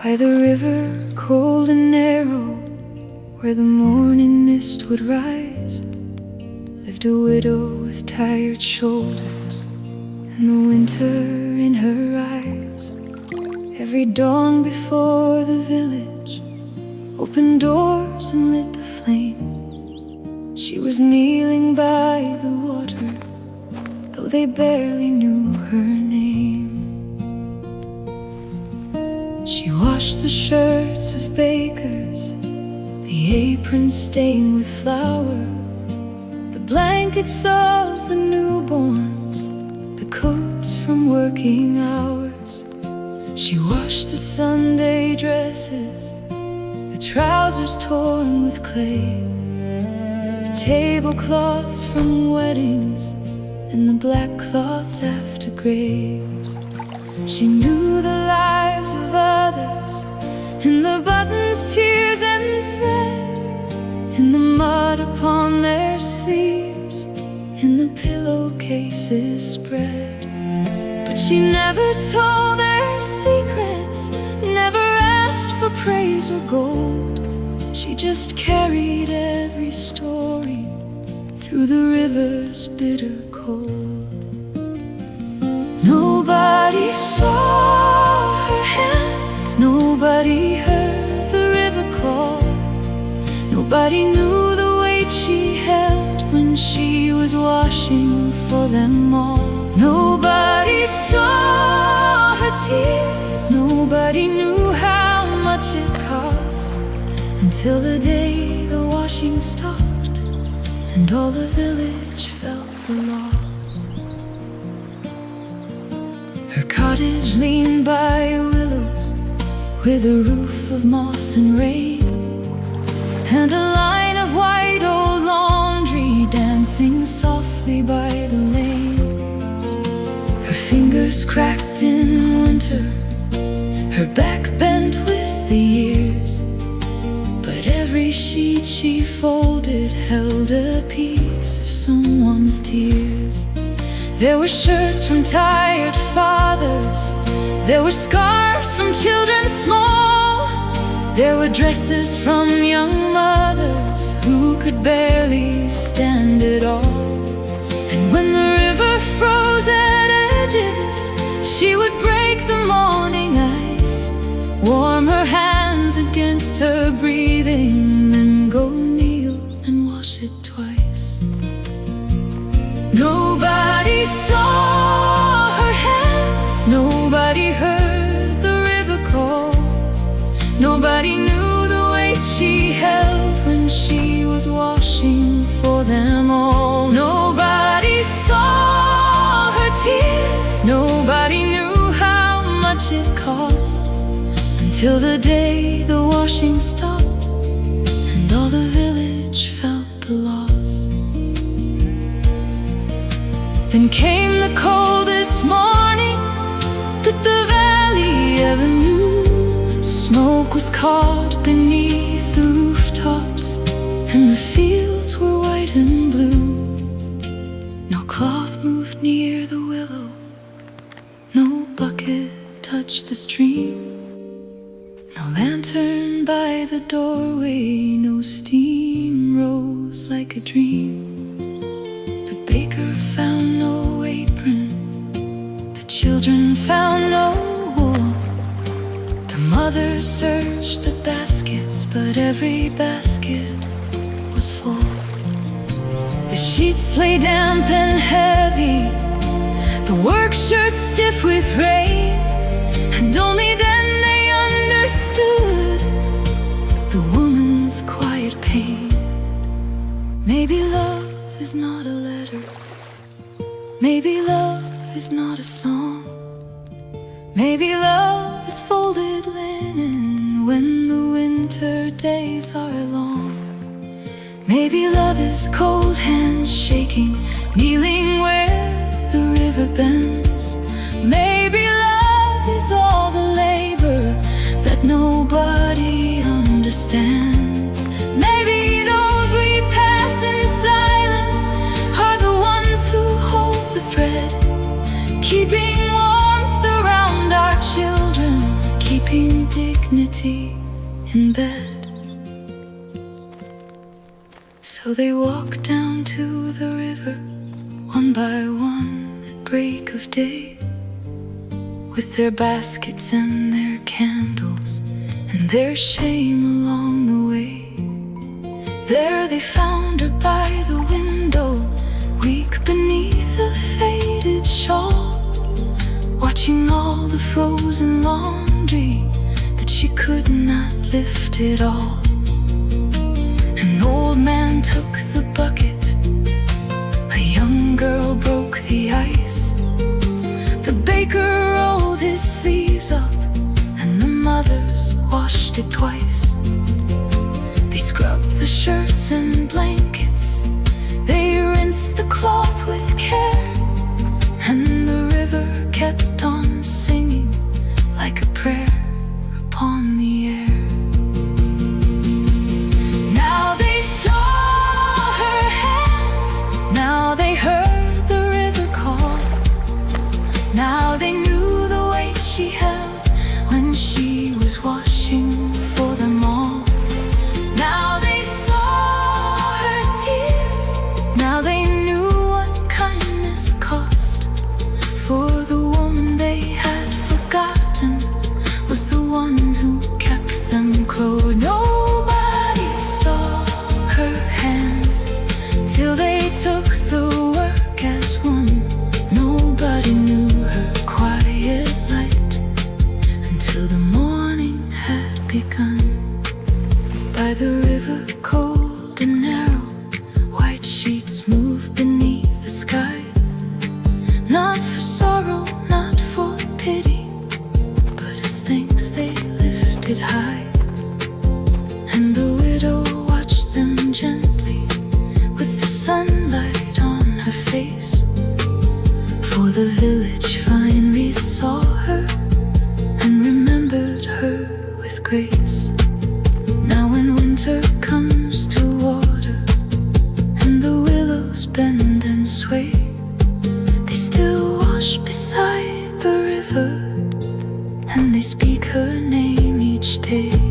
By the river, cold and narrow, where the morning mist would rise, lived a widow with tired shoulders and the winter in her eyes. Every dawn before the village opened doors and lit the flame. She was kneeling by the water, though they barely knew her name. She washed the shirts of bakers, the aprons stained with flour, the blankets of the newborns, the coats from working hours. She washed the Sunday dresses, the trousers torn with clay, the tablecloths from weddings, and the black cloths after graves. She knew the lives of others, in the buttons, tears, and thread, in the mud upon their sleeves, in the pillowcases spread. But she never told their secrets, never asked for praise or gold. She just carried every story through the river's bitter cold. Nobody saw her hands, nobody heard the river call, nobody knew the weight she held when she was washing for them all. Nobody saw her tears, nobody knew how much it cost, until the day the washing stopped and all the village felt the loss. Her cottage leaned by willows, with a roof of moss and rain, and a line of white old laundry dancing softly by the lane. Her fingers cracked in winter, her back bent with the years, but every sheet she folded held a piece of someone's tears. There were shirts from tired fathers, there were scarves from children small, there were dresses from young mothers who could barely stand it all. And when the river froze at edges, she would break the morning ice, warm her hands against her breathing, then go kneel and wash it twice. Nobody saw her hands, nobody heard the river call, nobody knew the weight she held when she was washing for them all. Nobody saw her tears, nobody knew how much it cost, until the day the washing stopped and all the village felt the loss. Then came the coldest morning that the valley ever knew. Smoke was caught beneath the rooftops, and the fields were white and blue. No cloth moved near the willow, no bucket touched the stream, no lantern by the doorway, no steam rose like a dream. The baker found no apron, the children found no wool, the mother searched the baskets, but every basket was full. The sheets lay damp and heavy, the work shirts stiff with rain, and only then they understood the woman's quiet pain. Maybe love is not a letter, maybe love is not a song, maybe love is folded linen when the winter days are long. Maybe love is cold hands shaking, kneeling where the river bends. Maybe love is all the labor that nobody understands. Maybe those we pass in silence are the ones who hold the thread, keeping warmth around our children, keeping dignity in bed. So they walk down to the river, one by one at break of day, with their baskets and their candles and their shame along the way. There they found her by the window, weak beneath a faded shawl, watching all the frozen laundry that she could not lift it all. An old man took the bucket, a young girl broke the ice. The baker rolled his sleeves up, and the mothers washed it twice. They scrubbed the shirts and blankets, they rinsed the cloth with care, and the river kept on singing like a prayer upon the air. Now they saw her hands, now they heard the river call, now they knew the weight she held when she was washing for them all. Now they saw her tears, now they knew what kindness cost, for the woman they had forgotten was the one who kept them clothed. Nobody saw her hands till they took the work as one. Nobody knew her quiet light until the morning had begun. By the river, cold and narrow, white sheets move beneath the sky, not for sorrow, not for pity, but as things they lifted high. And the widow watched them gently, with the sunlight on her face, for the village finally saw her and remembered her with grace. Now when winter comes to water and the willows bend and sway, they still wash beside the river, and they speak her name each day.